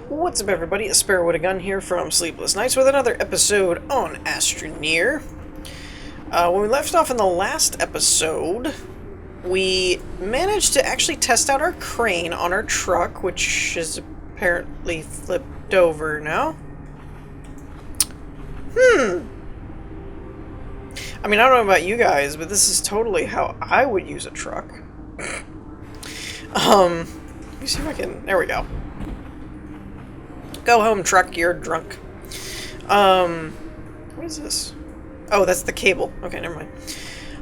What's up, everybody? A Sparrow with a Gun here from Sleepless Nights with another episode on Astroneer. When we left off in the last episode, we managed to actually test out our crane on our truck, which is apparently flipped over now. I mean, I don't know about you guys, but this is totally how I would use a truck. Let me see if I can... There we go. Go home, truck, you're drunk. What is this? Oh, that's the cable. Okay, never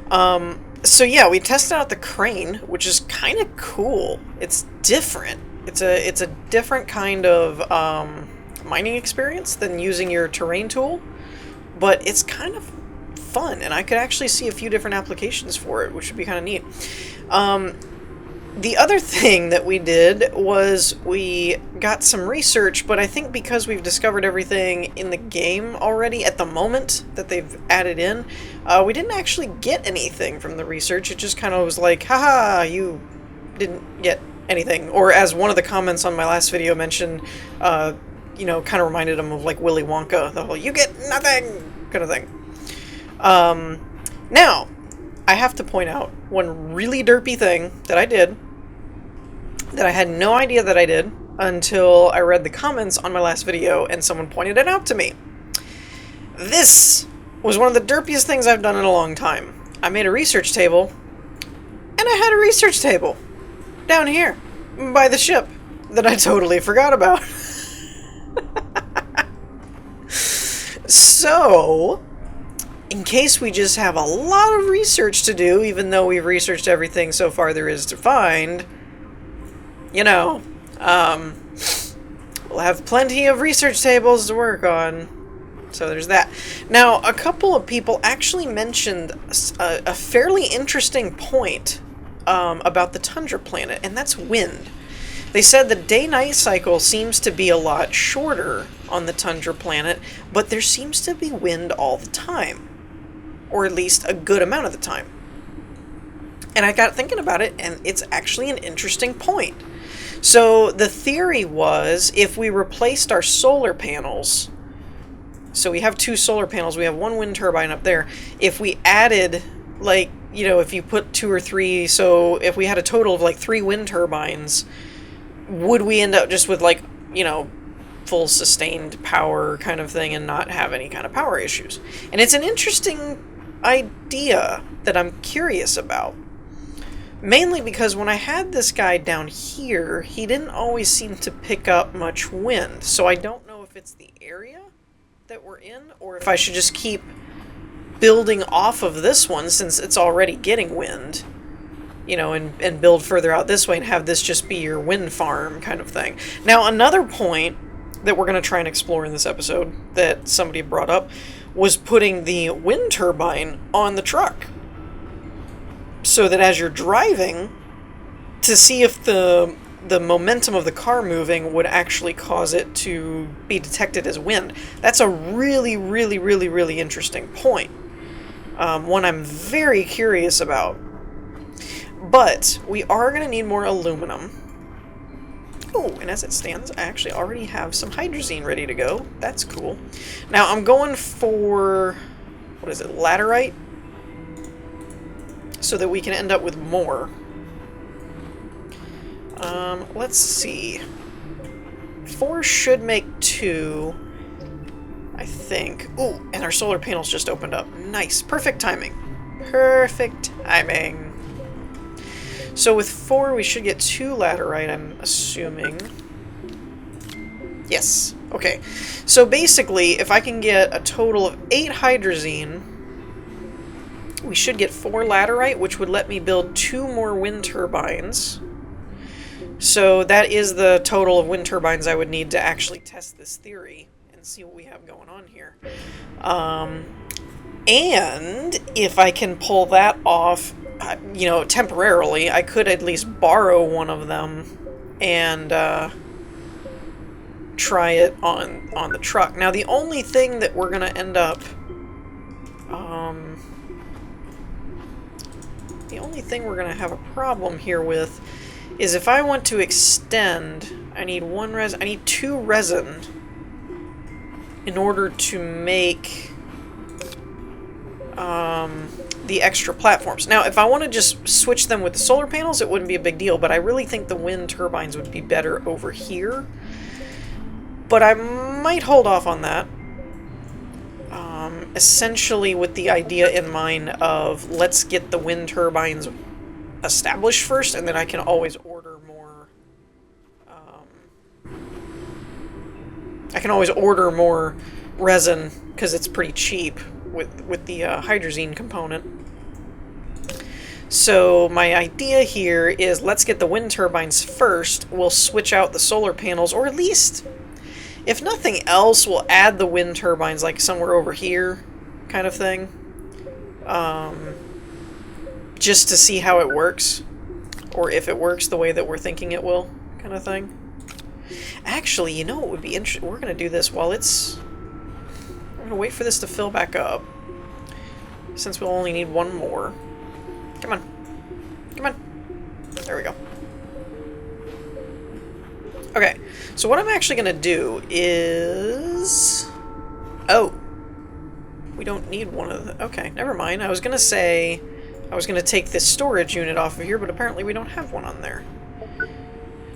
mind. So yeah, we tested out the crane, which is kind of cool. It's different. It's a different kind of mining experience than using your terrain tool, but it's kind of fun, and I could actually see a few different applications for it, which would be kind of neat. The other thing that we did was we got some research, but I think because we've discovered everything in the game already at the moment that they've added in, we didn't actually get anything from the research. It just kind of was like, haha, you didn't get anything. Or as one of the comments on my last video mentioned, you know, kind of reminded them of like Willy Wonka, the whole, you get nothing kind of thing. Now, I have to point out one really derpy thing that I did that I had no idea that I did until I read the comments on my last video and someone pointed it out to me. This was one of the derpiest things I've done in a long time. I made a research table, and I had a research table down here by the ship that I totally forgot about. So, in case we just have a lot of research to do, even though we've researched everything so far there is to find, you know, we'll have plenty of research tables to work on. So there's that. Now, a couple of people actually mentioned a fairly interesting point about the tundra planet, and that's wind. They said the day-night cycle seems to be a lot shorter on the tundra planet, but there seems to be wind all the time. Or at least a good amount of the time. And I got thinking about it, and it's actually an interesting point. So the theory was, if we replaced our solar panels, so we have two solar panels, we have one wind turbine up there, if we added, like, you know, if you put 2 or 3, so if we had a total of like 3 wind turbines, would we end up just with like, you know, full sustained power kind of thing and not have any kind of power issues? And it's an interesting idea that I'm curious about. Mainly because when I had this guy down here, he didn't always seem to pick up much wind. So I don't know if it's the area that we're in, or if I should just keep building off of this one since it's already getting wind, you know, and build further out this way and have this just be your wind farm kind of thing. Now, another point that we're going to try and explore in this episode that somebody brought up was putting the wind turbine on the truck, so that as you're driving, to see if the momentum of the car moving would actually cause it to be detected as wind. That's a really, really, really, really interesting point. One I'm very curious about. But we are going to need more aluminum. Oh, and as it stands, I actually already have some hydrazine ready to go. That's cool. Now, I'm going for, what is it, laterite? So that we can end up with more. Let's see. 4 should make 2, I think. Ooh, and our solar panels just opened up. Nice. Perfect timing. Perfect timing. So with 4, we should get 2 laterite, I'm assuming. Yes. Okay. So basically, if I can get a total of 8 hydrazine, we should get 4 laterite, which would let me build 2 more wind turbines. So that is the total of wind turbines I would need to actually test this theory and see what we have going on here. And if I can pull that off, you know, temporarily, I could at least borrow one of them and try it on the truck. Now, the only thing that we're going to end up... the only thing we're going to have a problem here with is if I want to extend I need 1 resin. I need 2 resin in order to make the extra platforms. Now, if I want to just switch them with the solar panels, it wouldn't be a big deal, but I really think the wind turbines would be better over here. But I might hold off on that. Essentially with the idea in mind of let's get the wind turbines established first, and then I can always order more. I can always order more resin because it's pretty cheap with the hydrazine component. So my idea here is let's get the wind turbines first. We'll switch out the solar panels, or at least, if nothing else, we'll add the wind turbines like somewhere over here, kind of thing. Just to see how it works, or if it works the way that we're thinking it will, kind of thing. Actually, you know what would be interesting? We're going to do this while it's... I'm going to wait for this to fill back up, since we'll only need 1 more. Come on. Come on. There we go. Okay, so what I'm actually going to do is... Oh. We don't need one of the... Okay, never mind. I was going to say... I was going to take this storage unit off of here, but apparently we don't have one on there.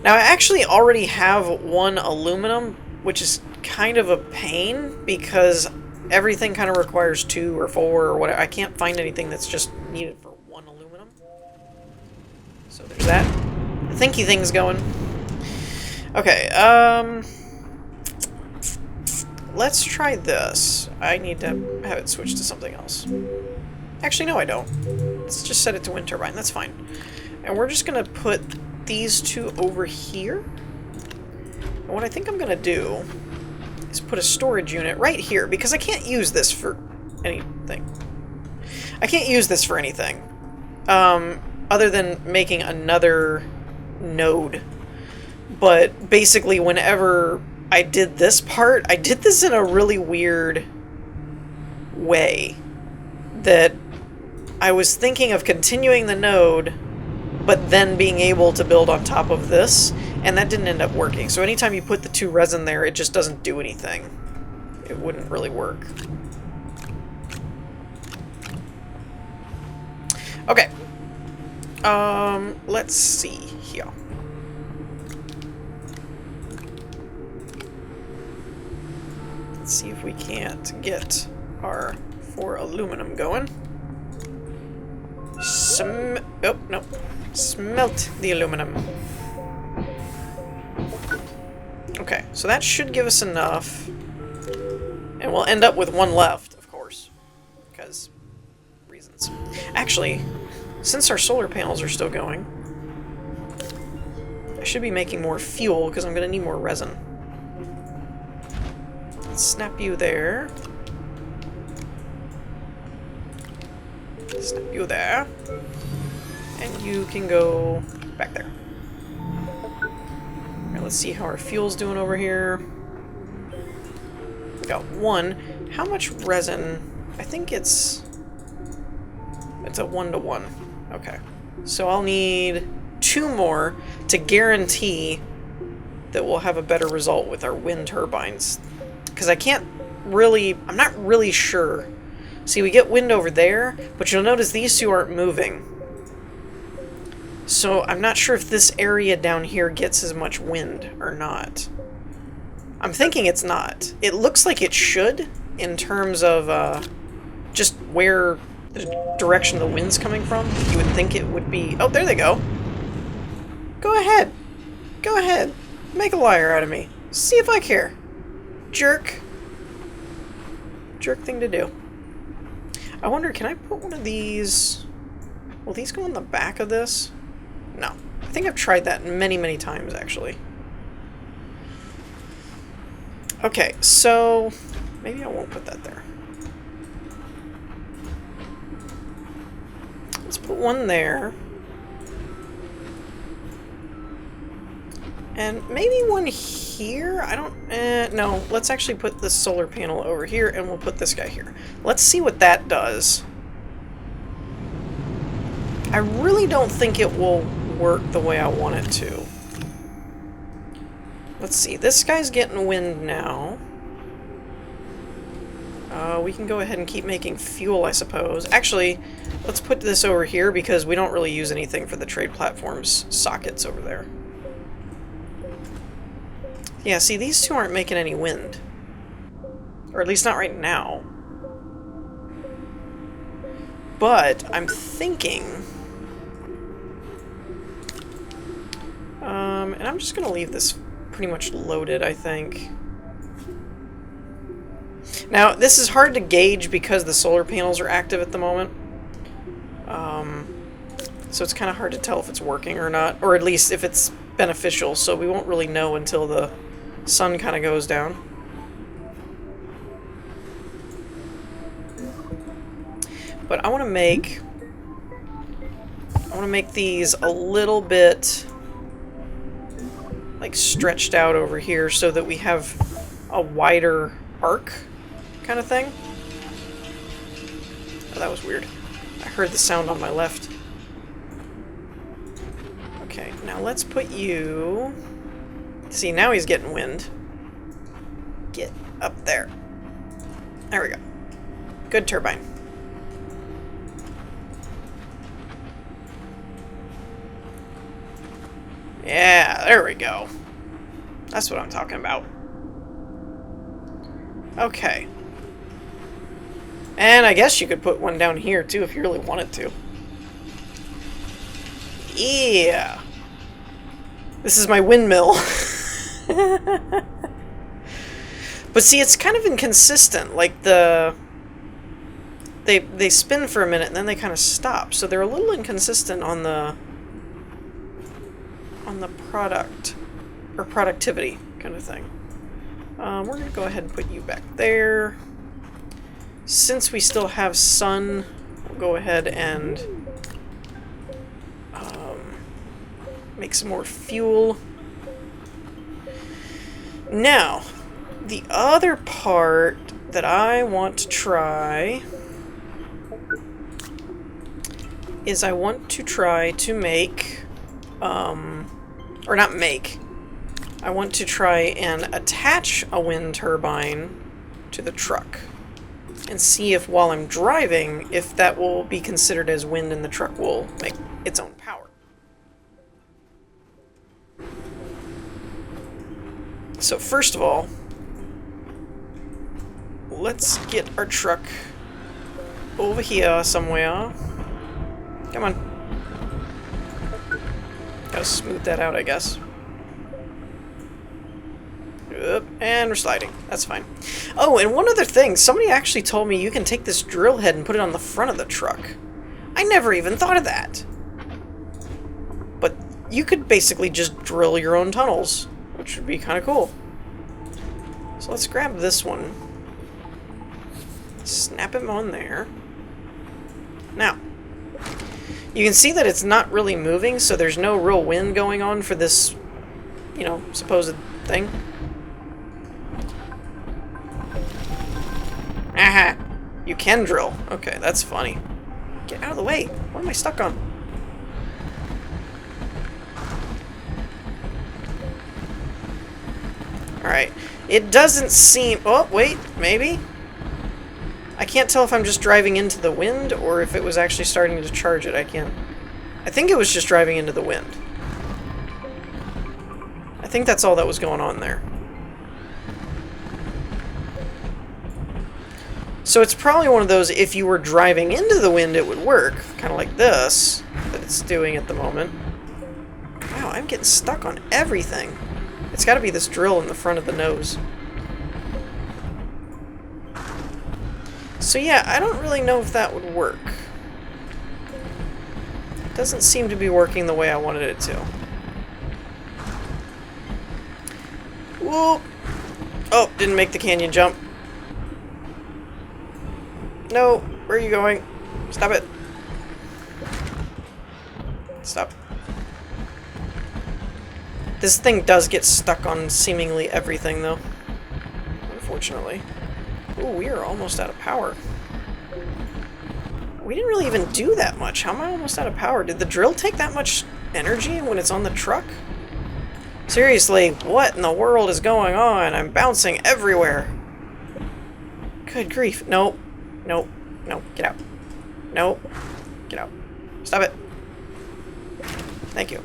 Now, I actually already have 1 aluminum, which is kind of a pain, because everything kind of requires 2 or 4 or whatever. I can't find anything that's just needed for 1 aluminum. So there's that. The thinky thing's going. Okay, let's try this. I need to have it switch to something else. Actually, no, I don't. Let's just set it to wind turbine. That's fine. And we're just going to put these 2 over here. And what I think I'm going to do is put a storage unit right here, because I can't use this for anything. I can't use this for anything. Other than making another node. But basically, whenever I did this part, I did this in a really weird way. That I was thinking of continuing the node, but then being able to build on top of this, and that didn't end up working. So anytime you put the 2 resin there, it just doesn't do anything. It wouldn't really work. Okay. Let's see here. Let's see if we can't get our 4 aluminum going. Oh, no. Smelt the aluminum. Okay, so that should give us enough. And we'll end up with 1 left, of course. Because reasons. Actually, since our solar panels are still going, I should be making more fuel because I'm going to need more resin. Let's snap you there. Snap you there. And you can go back there. Alright, let's see how our fuel's doing over here. We got 1. How much resin? I think it's a 1-to-1. Okay. So I'll need 2 more to guarantee that we'll have a better result with our wind turbines. Because I can't really... I'm not really sure. See, we get wind over there, but you'll notice these 2 aren't moving. So I'm not sure if this area down here gets as much wind or not. I'm thinking it's not. It looks like it should, in terms of just where the direction the wind's coming from. You would think it would be... Oh, there they go. Go ahead. Go ahead. Make a liar out of me. See if I care. Jerk. Jerk thing to do. I wonder, can I put one of these... Will these go on the back of this? No. I think I've tried that many, many times, actually. Okay, so... Maybe I won't put that there. Let's put one there. And maybe one here? I don't... no, let's actually put the solar panel over here, and we'll put this guy here. Let's see what that does. I really don't think it will work the way I want it to. Let's see, this guy's getting wind now. We can go ahead and keep making fuel, I suppose. Actually, let's put this over here because we don't really use anything for the trade platform's sockets over there. Yeah, see, these two aren't making any wind. Or at least not right now. But I'm thinking... and I'm just going to leave this pretty much loaded, I think. Now, this is hard to gauge because the solar panels are active at the moment. So it's kind of hard to tell if it's working or not, or at least if it's beneficial, so we won't really know until the sun kind of goes down. But I want to make these a little bit like stretched out over here so that we have a wider arc kind of thing. Oh, that was weird. I heard the sound on my left. Okay, now let's put you... See, now he's getting wind. Get up there. There we go. Good turbine. Yeah, there we go. That's what I'm talking about. Okay. And I guess you could put one down here, too, if you really wanted to. Yeah. This is my windmill. But see, it's kind of inconsistent. Like, they spin for a minute, and then they kind of stop. So they're a little inconsistent on the product, or productivity kind of thing. We're going to go ahead and put you back there. Since we still have sun, we'll go ahead and make some more fuel. Now, the other part that I want to try is I want to try to make, or not make, I want to try and attach a wind turbine to the truck and see if while I'm driving, if that will be considered as wind and the truck will make its own power. So first of all, let's get our truck over here somewhere. Come on. Gotta smooth that out, I guess. Yep, and we're sliding. That's fine. Oh, and one other thing. Somebody actually told me you can take this drill head and put it on the front of the truck. I never even thought of that. But you could basically just drill your own tunnels, which would be kind of cool. So let's grab this one. Snap him on there. Now, you can see that it's not really moving, so there's no real wind going on for this, you know, supposed thing. Aha! You can drill. Okay, that's funny. Get out of the way. What am I stuck on? Alright. It doesn't seem... Oh, wait. Maybe? I can't tell if I'm just driving into the wind or if it was actually starting to charge it. I can't... I think it was just driving into the wind. I think that's all that was going on there. So it's probably one of those, if you were driving into the wind, it would work. Kind of like this, that it's doing at the moment. Wow, I'm getting stuck on everything. It's got to be this drill in the front of the nose. So yeah, I don't really know if that would work. It doesn't seem to be working the way I wanted it to. Whoop! Oh, didn't make the canyon jump. No, where are you going? Stop it. Stop. This thing does get stuck on seemingly everything, though. Unfortunately. Ooh, we are almost out of power. We didn't really even do that much. How am I almost out of power? Did the drill take that much energy when it's on the truck? Seriously, what in the world is going on? I'm bouncing everywhere. Good grief. Nope. Nope. Nope. Get out. Nope. Get out. Stop it. Thank you.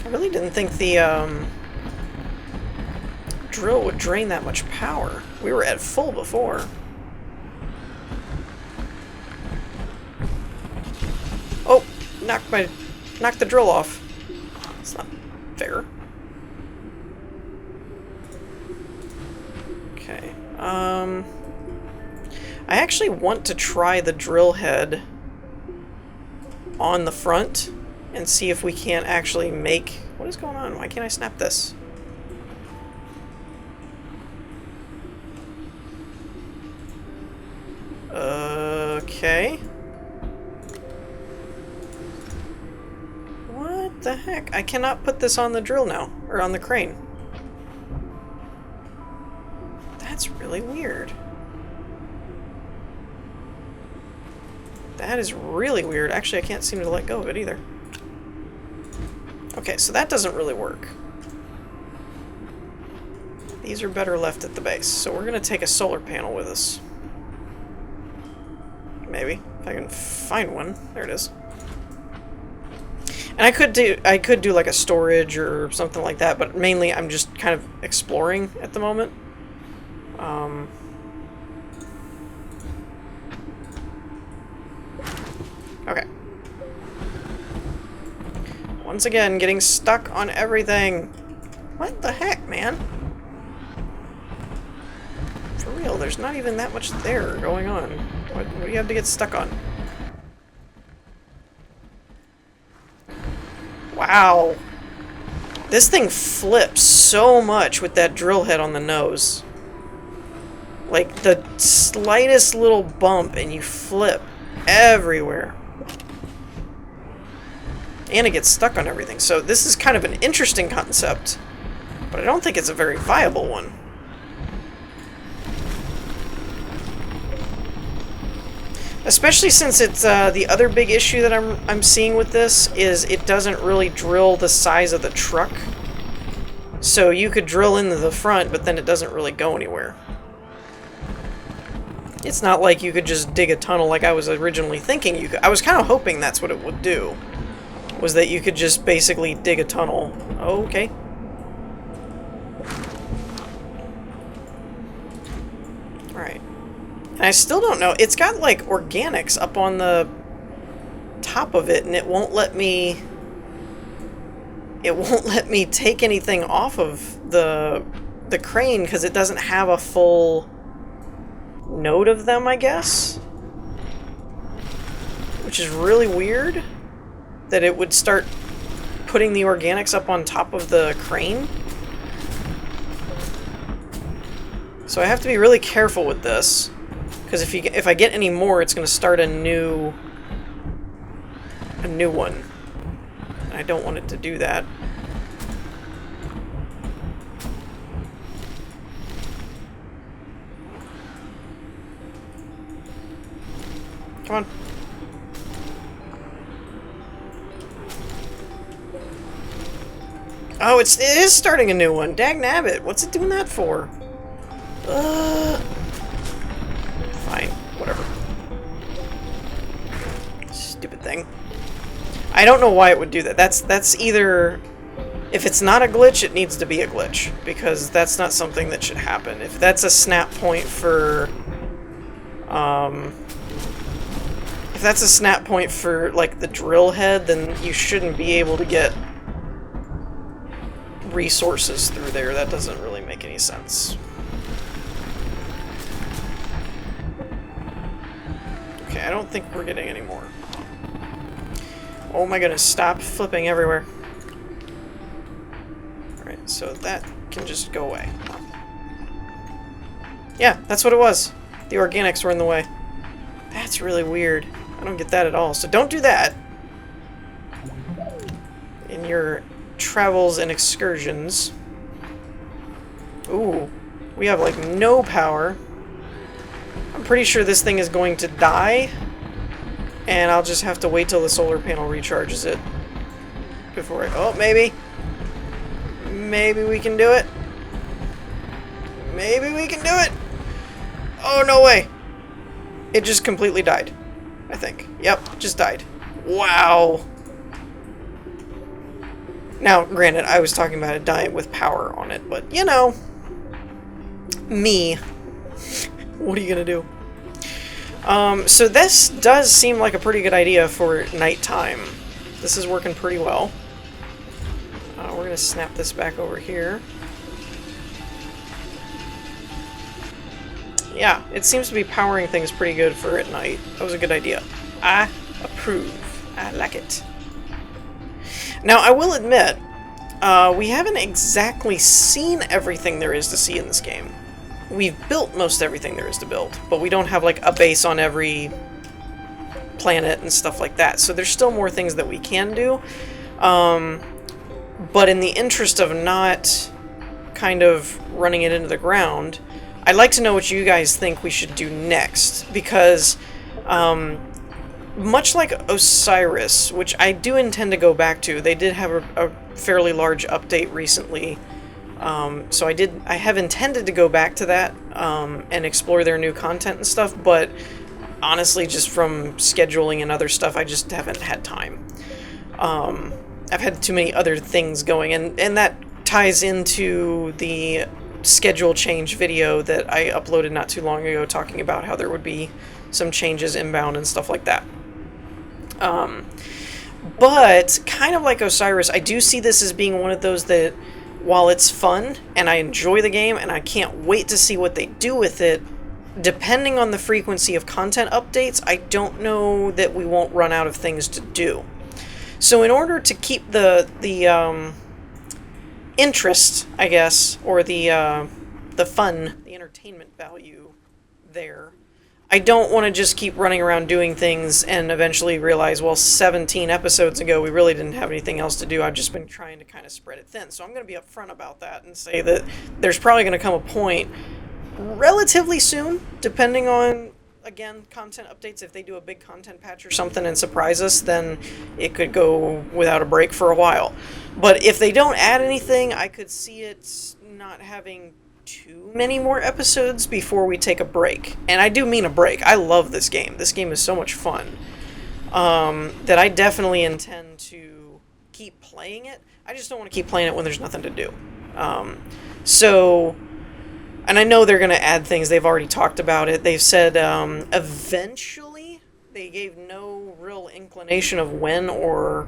I really didn't think the drill would drain that much power. We were at full before. Oh! Knocked the drill off. It's not fair. Okay. I actually want to try the drill head on the front and see if we can't actually make... What is going on? Why can't I snap this? Okay. What the heck? I cannot put this on the drill now, or on the crane. That's really weird. That is really weird. Actually, I can't seem to let go of it either. Okay, so that doesn't really work. These are better left at the base, so we're going to take a solar panel with us. Maybe, if I can find one. There it is. And I could do like a storage or something like that, but mainly I'm just kind of exploring at the moment. Okay. Once again, getting stuck on everything. What the heck, man? For real, there's not even that much there going on. What do you have to get stuck on? Wow. This thing flips so much with that drill head on the nose. Like, the slightest little bump and you flip everywhere. And it gets stuck on everything. So this is kind of an interesting concept, but I don't think it's a very viable one. Especially since it's the other big issue that I'm seeing with this is it doesn't really drill the size of the truck. So you could drill into the front, but then it doesn't really go anywhere. It's not like you could just dig a tunnel like I was originally thinking you could. I was kind of hoping that's what it would do. Was that you could just basically dig a tunnel. Okay. Alright. And I still don't know. It's got like organics up on the top of it, and it won't let me... It won't let me take anything off of the crane because it doesn't have a full node of them, I guess. Which is really weird. That it would start putting the organics up on top of the crane. So I have to be really careful with this, because if I get any more, it's going to start a new one. And I don't want it to do that. Come on. Oh, it is starting a new one. Dagnabbit. What's it doing that for? Fine. Whatever. Stupid thing. I don't know why it would do that. That's either... If it's not a glitch, it needs to be a glitch. Because that's not something that should happen. If that's a snap point for... If that's a snap point for, like, the drill head, then you shouldn't be able to get resources through there. That doesn't really make any sense. Okay, I don't think we're getting any more. Oh my goodness, stop flipping everywhere. Alright, so that can just go away. Yeah, that's what it was. The organics were in the way. That's really weird. I don't get that at all. So don't do that in your travels and excursions. Ooh, we have like no power. I'm pretty sure this thing is going to die, and I'll just have to wait till the solar panel recharges it. before I... Oh, maybe. Maybe we can do it. Maybe we can do it. Oh, no way. It just completely died, I think. Yep, just died. Wow. Now, granted, I was talking about it dying with power on it, but, you know, me. What are you gonna do? So this does seem like a pretty good idea for nighttime. This is working pretty well. We're gonna snap this back over here. Yeah, it seems to be powering things pretty good for at night. That was a good idea. I approve. I like it. Now, I will admit, we haven't exactly seen everything there is to see in this game. We've built most everything there is to build, but we don't have, like, a base on every planet and stuff like that. So there's still more things that we can do. But in the interest of not kind of running it into the ground, I'd like to know what you guys think we should do next, because much like Osiris, which I do intend to go back to, they did have a fairly large update recently, so I have intended to go back to that and explore their new content and stuff, but honestly, just from scheduling and other stuff, I just haven't had time. I've had too many other things going, and that ties into the schedule change video that I uploaded not too long ago, talking about how there would be some changes inbound and stuff like that. But kind of like Osiris, I do see this as being one of those that, while it's fun and I enjoy the game and I can't wait to see what they do with it, depending on the frequency of content updates, I don't know that we won't run out of things to do. So in order to keep the interest, I guess, or the fun, the entertainment value there, I don't want to just keep running around doing things and eventually realize, well, 17 episodes ago we really didn't have anything else to do. I've just been trying to kind of spread it thin. So I'm going to be upfront about that and say that there's probably going to come a point relatively soon, depending on, again, content updates. If they do a big content patch or something and surprise us, then it could go without a break for a while. But if they don't add anything, I could see it not having too many more episodes before we take a break. And I do mean a break. I love this game. This game is so much fun that I definitely intend to keep playing it. I just don't want to keep playing it when there's nothing to do. And I know they're going to add things. They've already talked about it. They've said eventually. They gave no real inclination of when or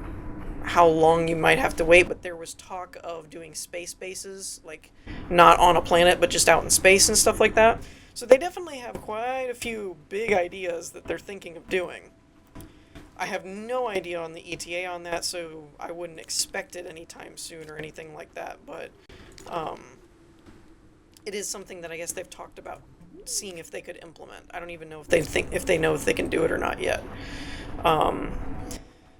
how long you might have to wait, but there was talk of doing space bases, like not on a planet, but just out in space and stuff like that. So they definitely have quite a few big ideas that they're thinking of doing. I have no idea on the ETA on that, so I wouldn't expect it anytime soon or anything like that, but it is something that I guess they've talked about seeing if they could implement. I don't even know if they know if they can do it or not yet.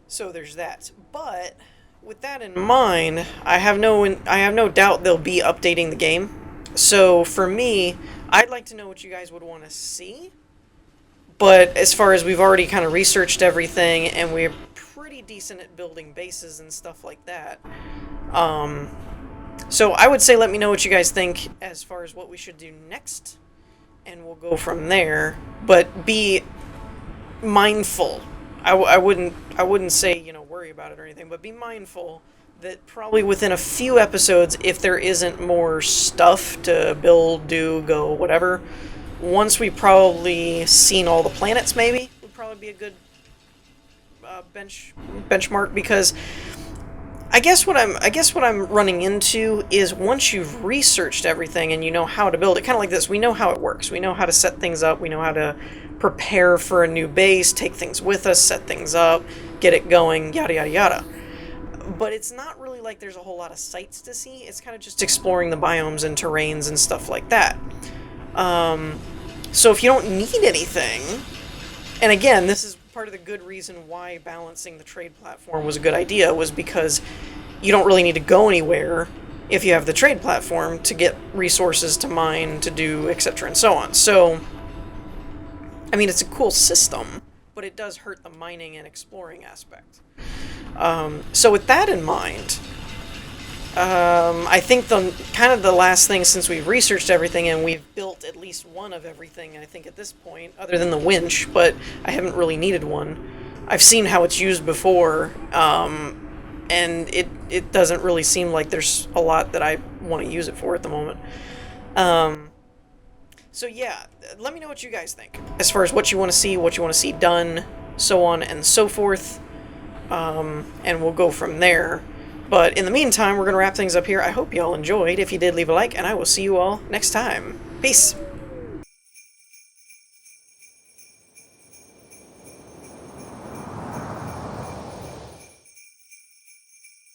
So there's that. But with that in mind, I have no doubt they'll be updating the game. So for me, I'd like to know what you guys would want to see. But as far as we've already kind of researched everything and we're pretty decent at building bases and stuff like that. So I would say let me know what you guys think as far as what we should do next, and we'll go from there. But be mindful. I wouldn't say, worry about it or anything, but be mindful that probably within a few episodes, if there isn't more stuff to build, do, go, whatever, once we've probably seen all the planets, maybe, would probably be a good benchmark, because I guess what I'm running into is once you've researched everything and you know how to build it, kind of like this, we know how it works. We know how to set things up. We know how to prepare for a new base, take things with us, set things up, get it going, yada, yada, yada. But it's not really like there's a whole lot of sights to see. It's kind of just exploring the biomes and terrains and stuff like that. So if you don't need anything, and again, this is part of the good reason why balancing the trade platform was a good idea, was because you don't really need to go anywhere if you have the trade platform to get resources to mine, to do, etc. and so on. So, I mean, it's a cool system, but it does hurt the mining and exploring aspect. So with that in mind, I think the kind of the last thing, since we've researched everything and we've built at least one of everything, I think at this point, other than the winch, but I haven't really needed one. I've seen how it's used before, and it doesn't really seem like there's a lot that I want to use it for at the moment. So yeah, let me know what you guys think as far as what you want to see, what you want to see done, so on and so forth, and we'll go from there. But in the meantime, we're going to wrap things up here. I hope you all enjoyed. If you did, leave a like, and I will see you all next time. Peace!